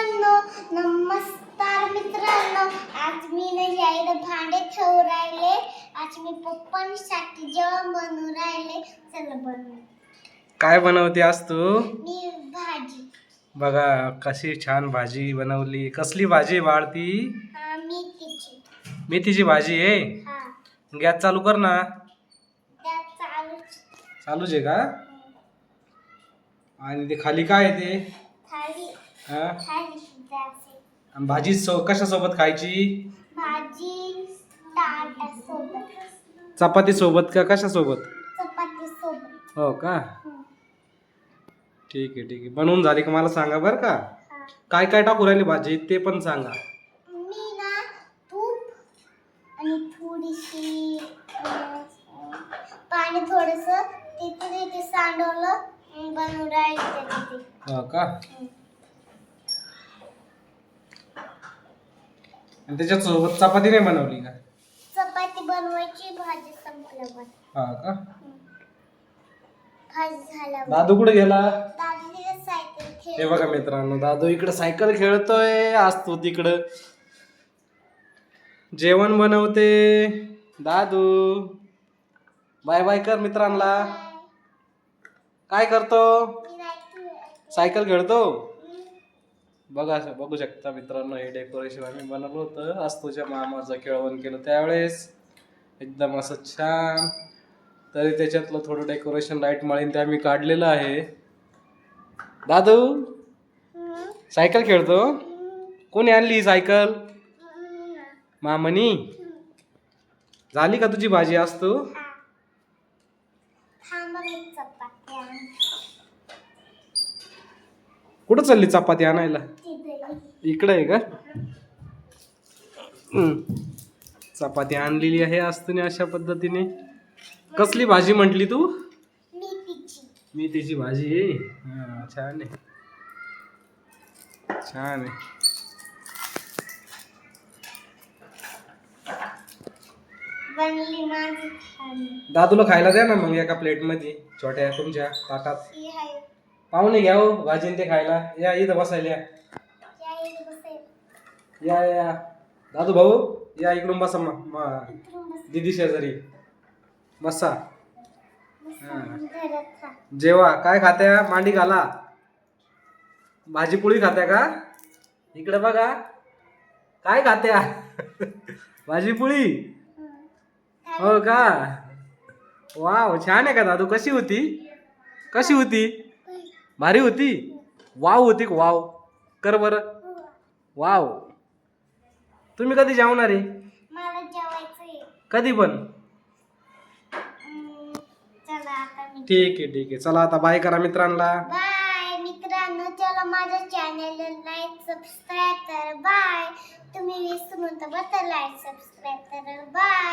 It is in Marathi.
मित्रांनो, नमस्कार मित्रांनो. आज मी ना भांडे ठेवून राहिले. आज मी पप्पांसाठी जेवण बनवून राहिले. चला बनवू. काय बनवते आज तू? मी भाजी. बघा कशी छान भाजी बनवली. कसली भाजी वाढती? मेथीची. मेथीची भाजी आहे. हा. गॅस चालू कर ना. त्यात चालूच आहे का? आणि ते खाली काय आहे ते? थाळी. हा? थाळी सुद्धा असेल. आणि भाजी कशा सोबत खायची? भाजी ताटासोबत. चपाती सोबत का कशा सोबत? चपाती सोबत. हो का? ठीक आहे. बनवून झाली का मला सांगा बरं का? हा. काय काय टाकू राहिली भाजी ते पण सांगा. मी ना तूप आणि थोडीशी पाणी थोडस तिथे सांडवलं बनवून राहिले तिथे. हो का? आणि त्याच्यात सोबत चपाती नाही बनवली का? चपाती बनवायची भाजी संपल्यावर. हा का? भाजी झाल्यावर दादू कुठे गेला? दादीने सायकल हे खेळ. बघा मित्रांनो, दादू इकडे सायकल खेळतोय, आज तू तिकडं जेवण बनवते. दादू बाय बाय कर मित्रांना. काय करतो? सायकल खेळतो. बघू शकता मित्रांनो, हे डेकोरेशन आम्ही बनवलं होतं. आज तुझ्या मामाचं केळवण केलं त्यावेळेस एकदम असं छान. तरी त्याच्यातलं थोडं डेकोरेशन लाईट माळीन ते आम्ही काढलेलं आहे. दादू सायकल खेळतो. कोणी आणली ही सायकल? मामानी. झाली का तुझी भाजी आज तू? कुठं चालली चपाती आणायला? इकडे आहे का? चपाती आणलेली आहे आज तुम्ही अशा पद्धतीने. कसली भाजी म्हटली तू? मेथीची भाजी आहे. हा, छान आहे. दादूला खायला द्या ना मग एका प्लेट मध्ये छोट्या तुमच्या ताटात. पाहुणे घ्या हो भाजी ते खायला. या इथं बसायला या. दादू भाऊ या इकडून बसा. दीदी शेजारी बसा. जेवा. काय खात्या? मांडी घाला. भाजी पोळी खात्या का? इकडे बघा. काय खात्या? भाजी पोळी. हो का? वाव, छान आहे का दादू? कशी होती? भारी होती. वाव होती. वाव कर बर. वाव. तुम्ही कधी जेवणार आहे? मला जेवायचंय. कधी पण? चला आता मी. ठीक आहे. चला आता बाय करा मित्रांना. बाय मित्रांनो. चला माझ्या चॅनलला लाईक सबस्क्राईब करा. बाय. तुम्ही विसरून तर लाईक सबस्क्राईब करा. बाय.